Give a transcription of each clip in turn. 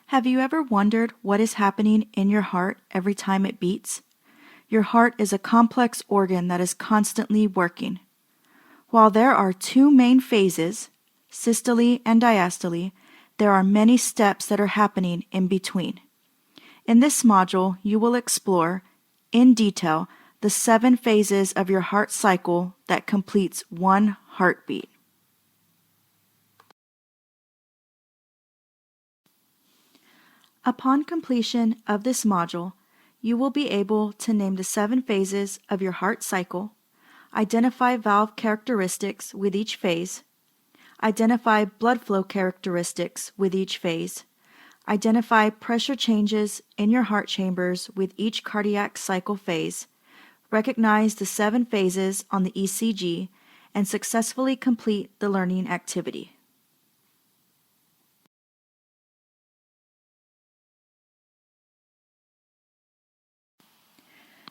Have you ever wondered what is happening in your heart every time it beats? Your heart is a complex organ that is constantly working. While there are two main phases, systole and diastole, there are many steps that are happening in between. In this module, you will explore, in detail, the 7 phases of your heart cycle that completes one heartbeat. Upon completion of this module, you will be able to name the 7 phases of your heart cycle, identify valve characteristics with each phase, identify blood flow characteristics with each phase, identify pressure changes in your heart chambers with each cardiac cycle phase, recognize the 7 phases on the ECG, and successfully complete the learning activity.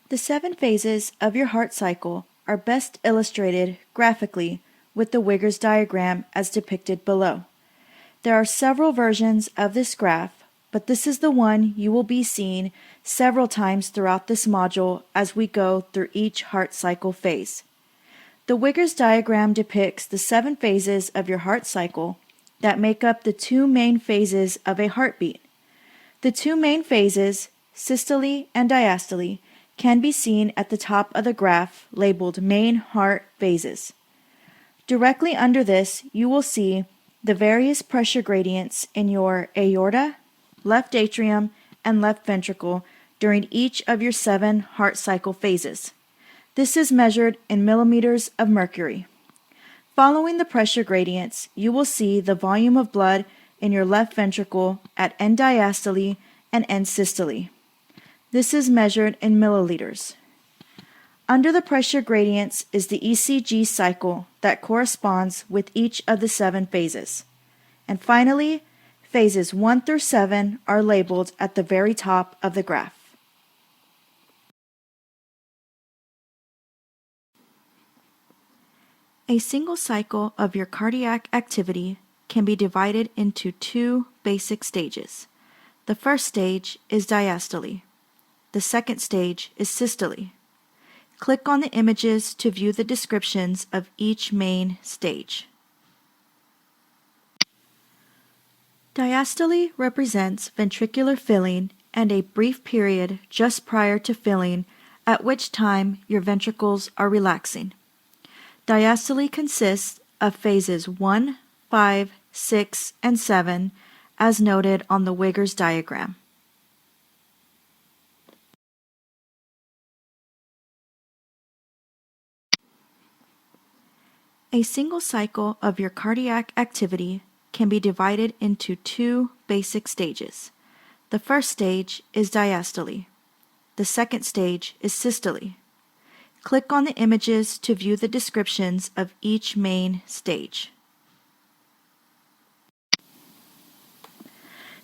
The 7 phases of your heart cycle are best illustrated graphically with the Wigger's diagram as depicted below. There are several versions of this graph, but this is the one you will be seeing several times throughout this module as we go through each heart cycle phase. The Wigger's diagram depicts the 7 phases of your heart cycle that make up the 2 main phases of a heartbeat. The 2 main phases, systole and diastole, can be seen at the top of the graph labeled main heart phases. Directly under this, you will see the various pressure gradients in your aorta, left atrium, and left ventricle during each of your 7 heart cycle phases. This is measured in millimeters of mercury. Following the pressure gradients, you will see the volume of blood in your left ventricle at end diastole and end systole. This is measured in milliliters. Under the pressure gradients is the ECG cycle that corresponds with each of the 7 phases. And finally, phases 1 through 7 are labeled at the very top of the graph. A single cycle of your cardiac activity can be divided into 2 basic stages. The first stage is diastole. The second stage is systole. Click on the images to view the descriptions of each main stage. Diastole represents ventricular filling and a brief period just prior to filling, at which time your ventricles are relaxing. Diastole consists of phases 1, 5, 6, and 7, as noted on the Wigger's diagram. A single cycle of your cardiac activity can be divided into 2 basic stages. The first stage is diastole. The second stage is systole. Click on the images to view the descriptions of each main stage.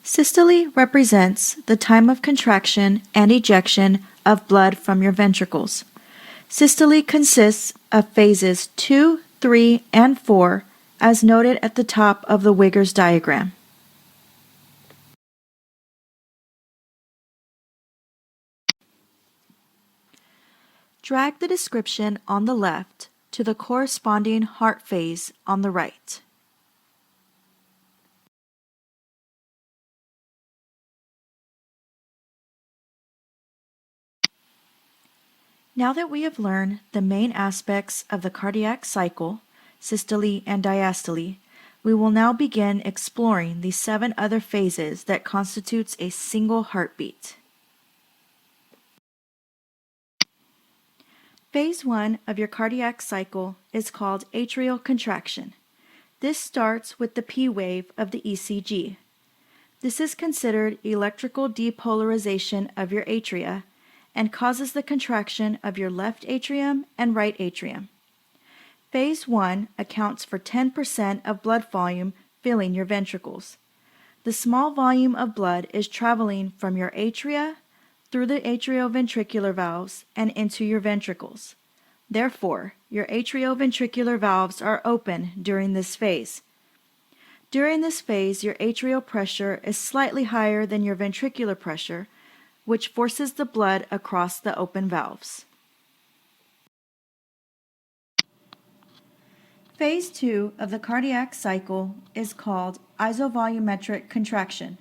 Systole represents the time of contraction and ejection of blood from your ventricles. Systole consists of phases 2, 3, and 4, as noted at the top of the Wigger's diagram. Drag the description on the left to the corresponding heart phase on the right. Now that we have learned the main aspects of the cardiac cycle, systole and diastole, we will now begin exploring the 7 other phases that constitutes a single heartbeat. Phase 1 of your cardiac cycle is called atrial contraction. This starts with the P wave of the ECG. This is considered electrical depolarization of your atria and causes the contraction of your left atrium and right atrium. Phase 1 accounts for 10% of blood volume filling your ventricles. The small volume of blood is traveling from your atria through the atrioventricular valves and into your ventricles. Therefore, your atrioventricular valves are open during this phase. During this phase, your atrial pressure is slightly higher than your ventricular pressure, which forces the blood across the open valves. Phase 2 of the cardiac cycle is called isovolumetric contraction.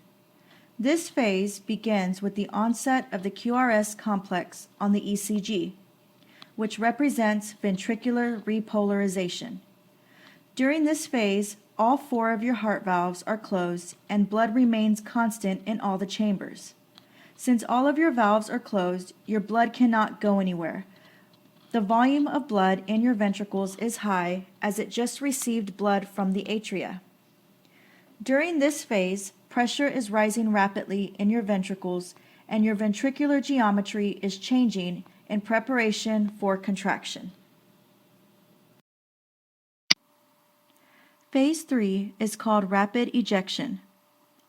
This phase begins with the onset of the QRS complex on the ECG, which represents ventricular repolarization. During this phase, all 4 of your heart valves are closed and blood remains constant in all the chambers. Since all of your valves are closed, your blood cannot go anywhere. The volume of blood in your ventricles is high as it just received blood from the atria. During this phase, pressure is rising rapidly in your ventricles and your ventricular geometry is changing in preparation for contraction. Phase 3 is called rapid ejection.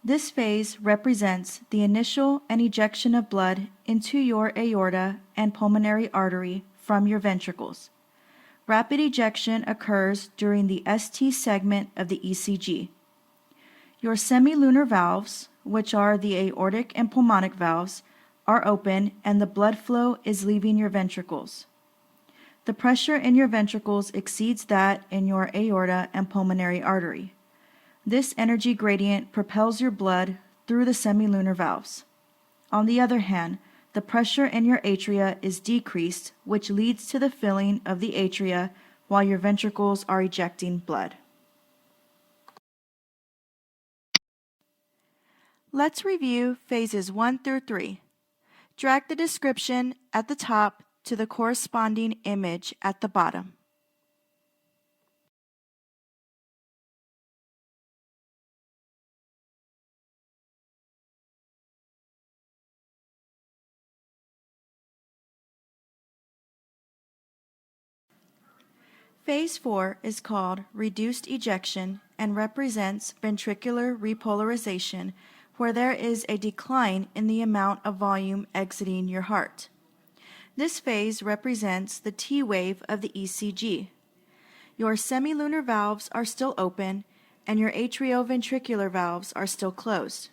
This phase represents the initial and ejection of blood into your aorta and pulmonary artery from your ventricles. Rapid ejection occurs during the ST segment of the ECG. Your semilunar valves, which are the aortic and pulmonic valves, are open and the blood flow is leaving your ventricles. The pressure in your ventricles exceeds that in your aorta and pulmonary artery. This energy gradient propels your blood through the semilunar valves. On the other hand, the pressure in your atria is decreased, which leads to the filling of the atria while your ventricles are ejecting blood. Let's review phases 1 through 3. Drag the description at the top to the corresponding image at the bottom. Phase 4 is called reduced ejection and represents ventricular repolarization, where there is a decline in the amount of volume exiting your heart. This phase represents the T wave of the ECG. Your semilunar valves are still open and your atrioventricular valves are still closed.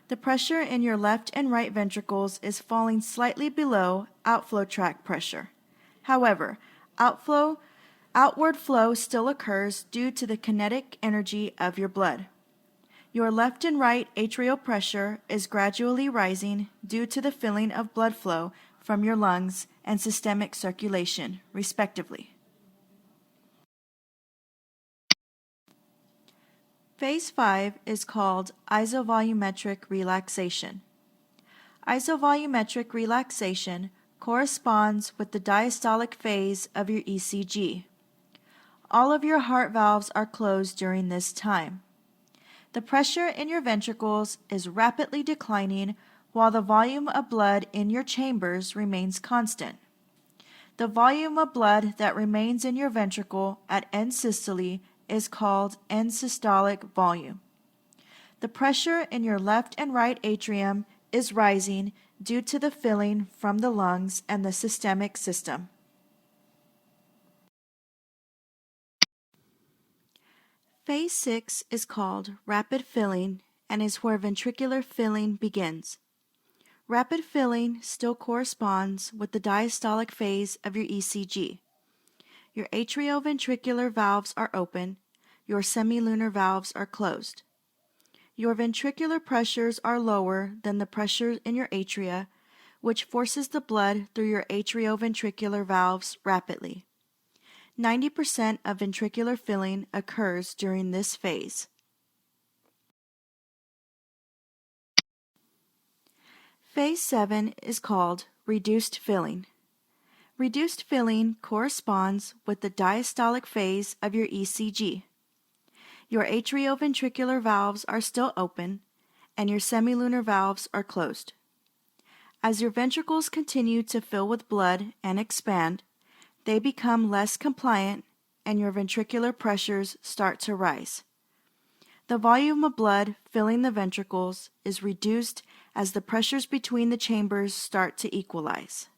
The pressure in your left and right ventricles is falling slightly below outflow tract pressure. However, outward flow still occurs due to the kinetic energy of your blood. Your left and right atrial pressure is gradually rising due to the filling of blood flow from your lungs and systemic circulation, respectively. Phase 5 is called isovolumetric relaxation. Isovolumetric relaxation corresponds with the diastolic phase of your ECG. All of your heart valves are closed during this time. The pressure in your ventricles is rapidly declining while the volume of blood in your chambers remains constant. The volume of blood that remains in your ventricle at end systole is called end systolic volume. The pressure in your left and right atrium is rising due to the filling from the lungs and the systemic system. Phase 6 is called rapid filling and is where ventricular filling begins. Rapid filling still corresponds with the diastolic phase of your ECG. Your atrioventricular valves are open, your semilunar valves are closed. Your ventricular pressures are lower than the pressure in your atria, which forces the blood through your atrioventricular valves rapidly. 90% of ventricular filling occurs during this phase. Phase 7 is called reduced filling. Reduced filling corresponds with the diastolic phase of your ECG. Your atrioventricular valves are still open, and your semilunar valves are closed. As your ventricles continue to fill with blood and expand, they become less compliant and your ventricular pressures start to rise. The volume of blood filling the ventricles is reduced as the pressures between the chambers start to equalize.